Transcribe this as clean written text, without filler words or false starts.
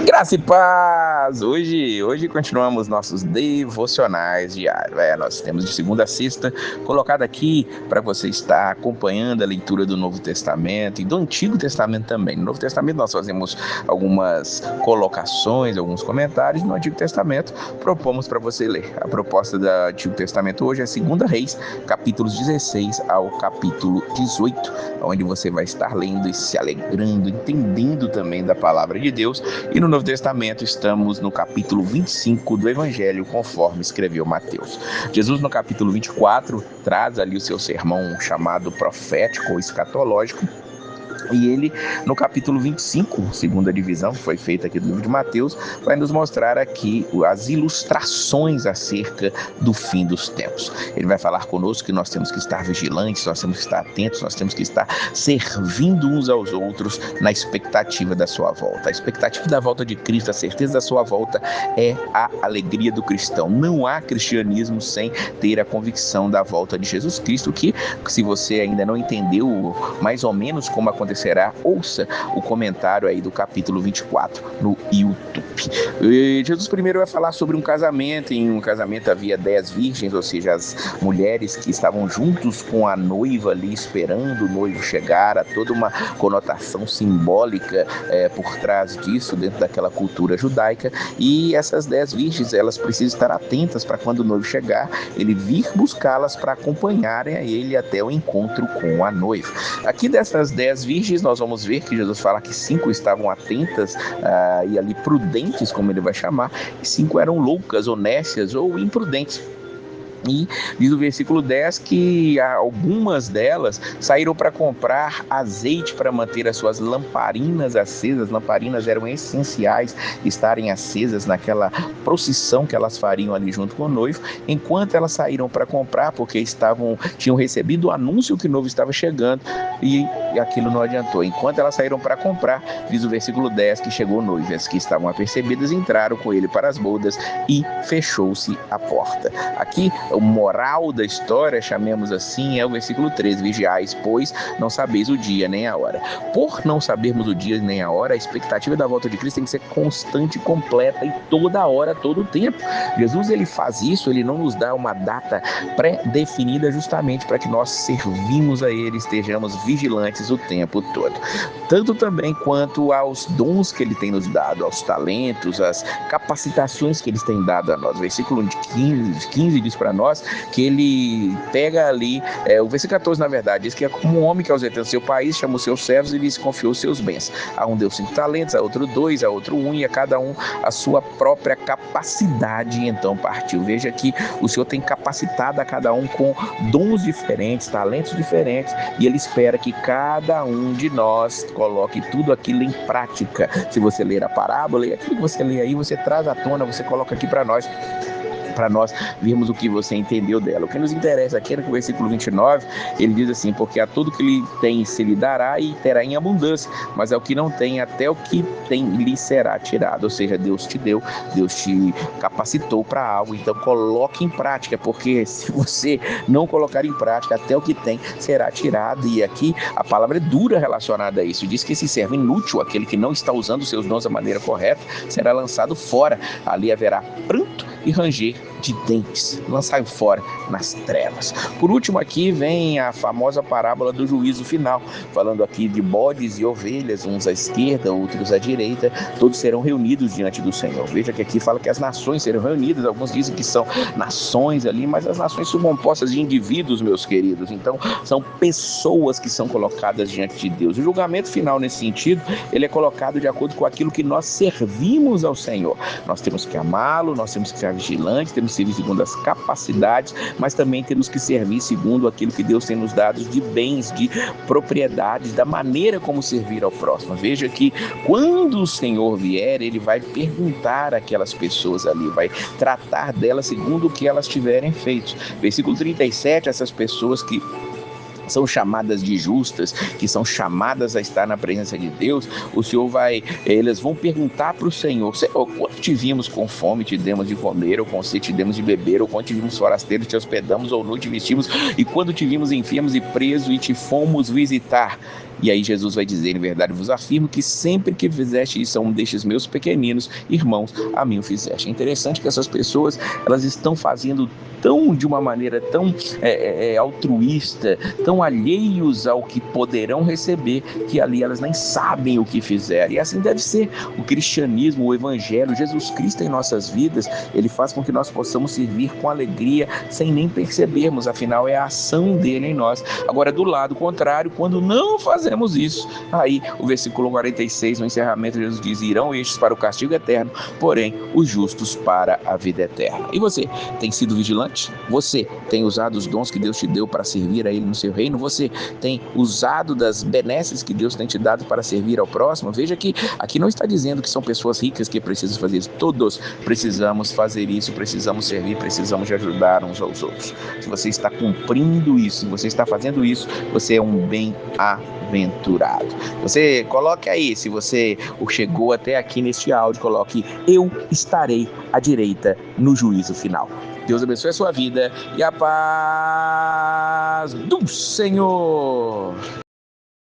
Graça e paz! Hoje continuamos nossos devocionais diários. Nós temos de segunda a sexta colocado aqui para você estar acompanhando a leitura do Novo Testamento e do Antigo Testamento também. No Novo Testamento nós fazemos algumas colocações, alguns comentários. No Antigo Testamento propomos para você ler. A proposta do Antigo Testamento hoje é 2 Reis, capítulos 16 ao capítulo 18, onde você vai estar lendo e se alegrando, entendendo também da palavra de Deus. E no Novo Testamento estamos no capítulo 25 do Evangelho, conforme escreveu Mateus. Jesus, no capítulo 24, traz ali o seu sermão chamado profético ou escatológico. E ele, no capítulo 25, segunda divisão, que foi feita aqui do livro de Mateus, vai nos mostrar aqui as ilustrações acerca do fim dos tempos. Ele vai falar conosco que nós temos que estar vigilantes, nós temos que estar atentos, nós temos que estar servindo uns aos outros na expectativa da sua volta. A expectativa da volta de Cristo, a certeza da sua volta é a alegria do cristão. Não há cristianismo sem ter a convicção da volta de Jesus Cristo, que, se você ainda não entendeu mais ou menos como aconteceu, ouça o comentário aí do capítulo 24 no YouTube. Jesus primeiro vai falar sobre um casamento. Em um casamento havia 10 virgens, ou seja, as mulheres que estavam juntos com a noiva ali, esperando o noivo chegar. Há toda uma conotação simbólica por trás disso, dentro daquela cultura judaica. E essas 10 virgens, elas precisam estar atentas para quando o noivo chegar, ele vir buscá-las para acompanharem a ele até o encontro com a noiva. Aqui dessas 10 virgens, nós vamos ver que Jesus fala que 5 estavam atentas e ali prudentes, como ele vai chamar, e 5 eram loucas, ou nécias, ou imprudentes. E diz o versículo 10 que algumas delas saíram para comprar azeite para manter as suas lamparinas acesas. Lamparinas eram essenciais estarem acesas naquela procissão que elas fariam ali junto com o noivo. Enquanto elas saíram para comprar, porque tinham recebido o anúncio que o noivo estava chegando, e aquilo não adiantou. Enquanto elas saíram para comprar, diz o versículo 10 que chegou o noivo. As que estavam apercebidas entraram com ele para as bodas e fechou-se a porta. Aqui, o moral da história, chamemos assim, é o versículo 13: vigiais, pois não sabeis o dia nem a hora. Por não sabermos o dia nem a hora, a expectativa da volta de Cristo tem que ser constante e completa, e toda hora, todo o tempo. Jesus, ele faz isso, ele não nos dá uma data pré-definida justamente para que nós servimos a ele, estejamos vigilantes o tempo todo. Tanto também quanto aos dons que ele tem nos dado, aos talentos, às capacitações que ele tem dado a nós. O versículo 15 diz para nós que ele pega ali, o versículo 14 na verdade diz que é como um homem que ausenta seu país, chamou seus servos e lhes confiou seus bens. A um deu 5 talentos, a outro 2, a outro 1, e a cada um a sua própria capacidade, e então partiu. Veja que o Senhor tem capacitado a cada um com dons diferentes, talentos diferentes, e ele espera que cada um de nós coloque tudo aquilo em prática. Se você ler a parábola, e aquilo que você lê aí, você traz à tona, você coloca aqui para nós vermos o que você entendeu dela. O que nos interessa aqui é que o versículo 29, ele diz assim: porque a todo que lhe tem se lhe dará e terá em abundância, mas ao que não tem, até o que tem lhe será tirado. Ou seja, Deus te deu, Deus te capacitou para algo, então coloque em prática, porque se você não colocar em prática, até o que tem será tirado. E aqui a palavra é dura relacionada a isso. Diz que esse servo inútil, aquele que não está usando os seus dons da maneira correta, será lançado fora. Ali haverá pranto e ranger de dentes, lançai fora nas trevas. Por último, aqui vem a famosa parábola do juízo final, falando aqui de bodes e ovelhas, uns à esquerda, outros à direita, todos serão reunidos diante do Senhor. Veja que aqui fala que as nações serão reunidas. Alguns dizem que são nações ali, mas as nações são compostas de indivíduos, meus queridos. Então, são pessoas que são colocadas diante de Deus. O julgamento final, nesse sentido, ele é colocado de acordo com aquilo que nós servimos ao Senhor. Nós temos que amá-lo, nós temos que ser vigilantes, temos que servir segundo as capacidades, mas também temos que servir segundo aquilo que Deus tem nos dado de bens, de propriedades, da maneira como servir ao próximo. Veja que quando o Senhor vier, ele vai perguntar àquelas pessoas ali, vai tratar delas segundo o que elas tiverem feito. Versículo 37, essas pessoas que são chamadas de justas, que são chamadas a estar na presença de Deus, o Senhor eles vão perguntar para o Senhor: Senhor, quando te vimos com fome, te demos de comer, ou com sede, te demos de beber, ou quando te vimos forasteiro, te hospedamos, ou nu, te vestimos, e quando te vimos enfermos e preso, e te fomos visitar? E aí Jesus vai dizer: em verdade vos afirmo que sempre que fizeste isso a um destes meus pequeninos irmãos, a mim o fizeste. É interessante que essas pessoas, elas estão fazendo de uma maneira tão altruísta, tão alheios ao que poderão receber, que ali elas nem sabem o que fizeram. E assim deve ser o cristianismo, o evangelho, Jesus Cristo em nossas vidas. Ele faz com que nós possamos servir com alegria, sem nem percebermos, afinal é a ação dele em nós. Agora, do lado contrário, quando não fazemos isso, aí o versículo 46, no encerramento, Jesus diz: irão estes para o castigo eterno, porém os justos para a vida eterna. E você tem sido vigilante? Você tem usado os dons que Deus te deu para servir a Ele no seu reino? Você tem usado das benesses que Deus tem te dado para servir ao próximo? Veja que aqui não está dizendo que são pessoas ricas que precisam fazer isso. Todos precisamos fazer isso, precisamos servir, precisamos de ajudar uns aos outros. Se você está cumprindo isso, se você está fazendo isso, você é um bem-aventurado. Você coloque aí, se você chegou até aqui neste áudio, coloque: eu estarei à direita no juízo final. Deus abençoe a sua vida e a paz do Senhor.